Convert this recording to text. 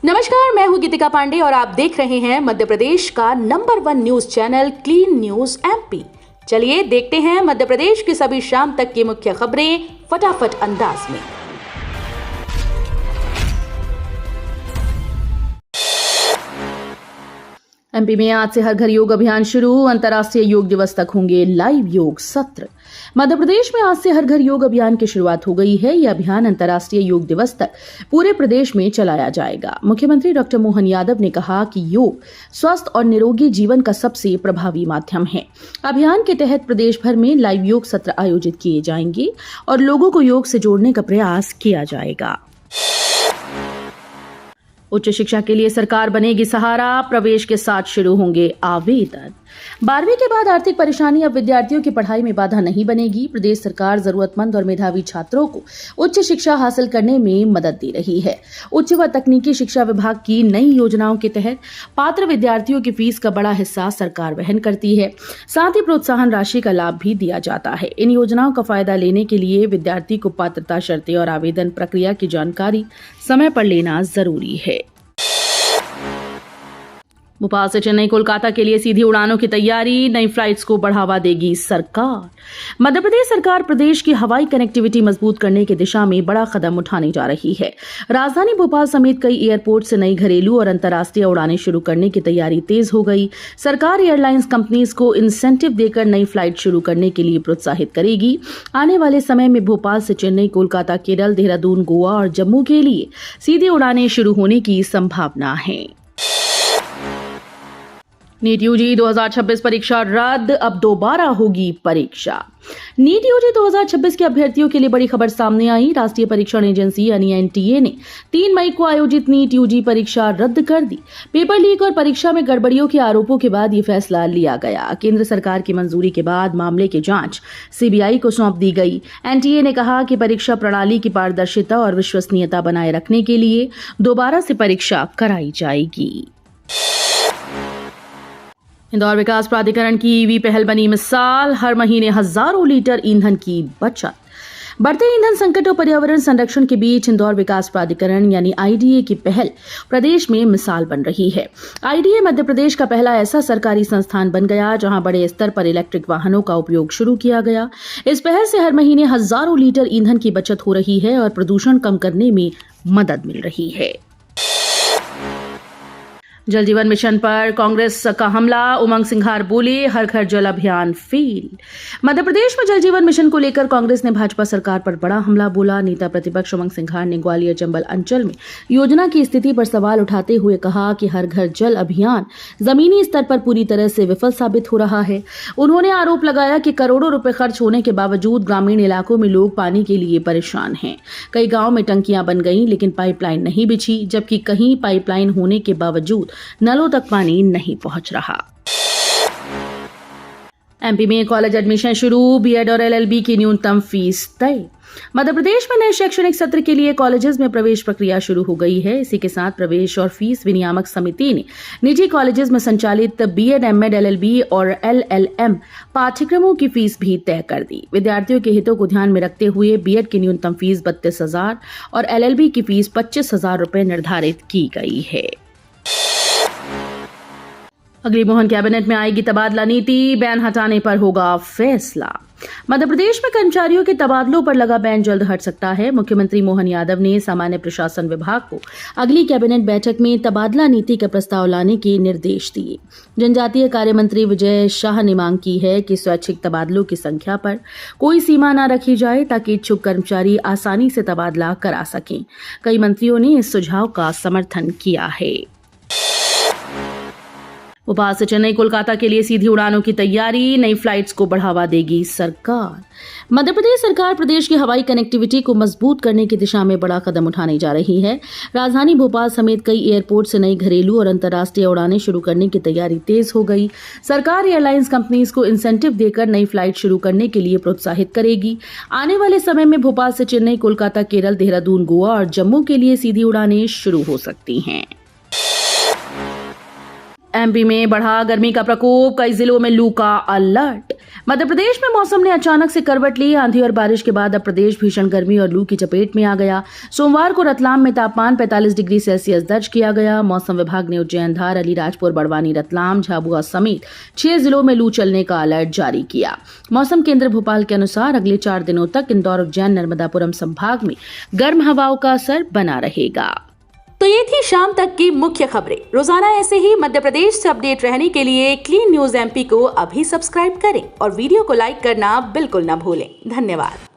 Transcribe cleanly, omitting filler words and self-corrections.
नमस्कार, मैं हूं गीतिका पांडे और आप देख रहे हैं मध्य प्रदेश का number 1 news channel clean news MP. चलिए देखते हैं मध्य प्रदेश की सभी शाम तक की मुख्य खबरें फटाफट अंदाज में। एमपी में आज से हर घर योग अभियान शुरू। अंतर्राष्ट्रीय योग दिवस तक होंगे लाइव योग सत्र। मध्य प्रदेश में आज से हर घर योग अभियान की शुरुआत हो गई है। यह अभियान अंतर्राष्ट्रीय योग दिवस तक पूरे प्रदेश में चलाया जाएगा। मुख्यमंत्री डॉक्टर मोहन यादव ने कहा कि योग स्वस्थ और निरोगी जीवन का सबसे प्रभावी माध्यम है। अभियान के तहत प्रदेश भर में लाइव योग सत्र आयोजित किए जाएंगे और लोगों को योग से जोड़ने का प्रयास किया जाएगा। उच्च शिक्षा के लिए सरकार बनेगी सहारा। प्रवेश के साथ शुरू होंगे आवेदन। 12वीं के बाद आर्थिक परेशानी अब विद्यार्थियों की पढ़ाई में बाधा नहीं बनेगी। प्रदेश सरकार जरूरतमंद और मेधावी छात्रों को उच्च शिक्षा हासिल करने में मदद दे रही है। उच्च व तकनीकी शिक्षा विभाग की नई योजनाओं के तहत पात्र विद्यार्थियों की फीस का बड़ा हिस्सा सरकार वहन करती है। साथ ही प्रोत्साहन राशि का लाभ भी दिया जाता है। इन योजनाओं का फायदा लेने के लिए विद्यार्थी को पात्रता शर्तें और आवेदन प्रक्रिया की जानकारी समय पर लेना जरूरी है। भोपाल से चेन्नई कोलकाता के लिए सीधी उड़ानों की तैयारी। नई फ्लाइट्स को बढ़ावा देगी सरकार। मध्य प्रदेश सरकार प्रदेश की हवाई कनेक्टिविटी मजबूत करने की दिशा में बड़ा कदम उठाने जा रही है। राजधानी भोपाल समेत कई एयरपोर्ट से नई घरेलू और अंतर्राष्ट्रीय उड़ानें शुरू करने की तैयारी तेज हो गई। सरकार एयरलाइंस कंपनीज को इंसेंटिव देकर नई फ्लाइट शुरू करने के लिए प्रोत्साहित करेगी। आने वाले समय में भोपाल से चेन्नई, कोलकाता, केरल, देहरादून, गोवा और जम्मू के लिए सीधी उड़ानें शुरू होने की संभावना है। नीट यूजी 2026 परीक्षा रद्द, अब दोबारा होगी परीक्षा। नीट यूजी 2026 के अभ्यर्थियों के लिए बड़ी खबर सामने आई। राष्ट्रीय परीक्षण एजेंसी यानी एनटीए ने 3 मई को आयोजित नीट यूजी परीक्षा रद्द कर दी। पेपर लीक और परीक्षा में गड़बड़ियों के आरोपों के बाद ये फैसला लिया गया। केंद्र सरकार की मंजूरी के बाद मामले की जांच सीबीआई को सौंप दी गई। एनटीए ने कहा कि परीक्षा प्रणाली की पारदर्शिता और विश्वसनीयता बनाए रखने के लिए दोबारा से परीक्षा कराई जाएगी। इंदौर विकास प्राधिकरण की ईवी पहल बनी मिसाल। हर महीने हजारों लीटर ईंधन की बचत। बढ़ते ईंधन संकट और पर्यावरण संरक्षण के बीच इंदौर विकास प्राधिकरण यानी आईडीए की पहल प्रदेश में मिसाल बन रही है। आईडीए मध्य प्रदेश का पहला ऐसा सरकारी संस्थान बन गया जहां बड़े स्तर पर इलेक्ट्रिक वाहनों का उपयोग शुरू किया गया। इस पहल से हर महीने हजारों लीटर ईंधन की बचत हो रही है और प्रदूषण कम करने में मदद मिल रही है। जल जीवन मिशन पर कांग्रेस का हमला। उमंग सिंघार बोले, हर घर जल अभियान फेल। मध्य प्रदेश में जल जीवन मिशन को लेकर कांग्रेस ने भाजपा सरकार पर बड़ा हमला बोला। नेता प्रतिपक्ष उमंग सिंघार ने ग्वालियर चंबल अंचल में योजना की स्थिति पर सवाल उठाते हुए कहा कि हर घर जल अभियान जमीनी स्तर पर पूरी तरह से विफल साबित हो रहा है। उन्होंने आरोप लगाया कि करोड़ों रुपए खर्च होने के बावजूद ग्रामीण इलाकों में लोग पानी के लिए परेशान हैं। कई गांव में टंकियां बन गईं लेकिन पाइपलाइन नहीं बिछी, जबकि कहीं पाइपलाइन होने के बावजूद नलों तक पानी नहीं पहुंच रहा। एमपी में कॉलेज एडमिशन शुरू। बीएड और एलएलबी की न्यूनतम फीस तय। मध्य प्रदेश में नए शैक्षणिक सत्र के लिए कॉलेजेस में प्रवेश प्रक्रिया शुरू हो गई है। इसी के साथ प्रवेश और फीस विनियामक समिति ने निजी कॉलेजेस में संचालित बीएड, एमएड, एलएलबी और एलएलएम पाठ्यक्रमों की फीस भी तय कर दी। विद्यार्थियों के हितों को ध्यान में रखते हुए बीएड की न्यूनतम फीस 32,000 और एलएलबी की फीस 25,000 रुपए निर्धारित की गई है। अगली मोहन कैबिनेट में आएगी तबादला नीति। बैन हटाने पर होगा फैसला। मध्य प्रदेश में कर्मचारियों के तबादलों पर लगा बैन जल्द हट सकता है। मुख्यमंत्री मोहन यादव ने सामान्य प्रशासन विभाग को अगली कैबिनेट बैठक में तबादला नीति का प्रस्ताव लाने के निर्देश दिए। जनजातीय कार्य मंत्री विजय शाह ने मांग की है कि स्वैच्छिक तबादलों की संख्या पर कोई सीमा न रखी जाए ताकि इच्छुक कर्मचारी आसानी से तबादला करा सकें। कई मंत्रियों ने इस सुझाव का समर्थन किया है। भोपाल से चेन्नई, कोलकाता के लिए सीधी उड़ानों की तैयारी। नई फ्लाइट्स को बढ़ावा देगी सरकार। मध्य प्रदेश सरकार प्रदेश की हवाई कनेक्टिविटी को मजबूत करने की दिशा में बड़ा कदम उठाने जा रही है। राजधानी भोपाल समेत कई एयरपोर्ट से नई घरेलू और अंतर्राष्ट्रीय उड़ानें शुरू करने की तैयारी तेज हो गई। सरकार एयरलाइंस कंपनीज को इंसेंटिव देकर नई फ्लाइट शुरू करने के लिए प्रोत्साहित करेगी। आने वाले समय में भोपाल से चेन्नई, कोलकाता, केरल, देहरादून, गोवा और जम्मू के लिए सीधी उड़ानें शुरू हो सकती हैं। एमपी में बढ़ा गर्मी का प्रकोप, कई जिलों में लू का अलर्ट। मध्य प्रदेश में मौसम ने अचानक से करवट ली। आंधी और बारिश के बाद अब प्रदेश भीषण गर्मी और लू की चपेट में आ गया। सोमवार को रतलाम में तापमान 45 डिग्री सेल्सियस दर्ज किया गया। मौसम विभाग ने उज्जैन, धार, अलीराजपुर, बड़वानी, रतलाम, झाबुआ समेत 6 जिलों में लू चलने का अलर्ट जारी किया। मौसम केंद्र भोपाल के अनुसार अगले 4 दिनों तक इंदौर, उज्जैन, नर्मदापुरम संभाग में गर्म हवाओं का असर बना रहेगा। तो ये थी शाम तक की मुख्य खबरें। रोजाना ऐसे ही मध्य प्रदेश से अपडेट रहने के लिए क्लीन न्यूज एमपी को अभी सब्सक्राइब करें और वीडियो को लाइक करना बिल्कुल न भूलें। धन्यवाद।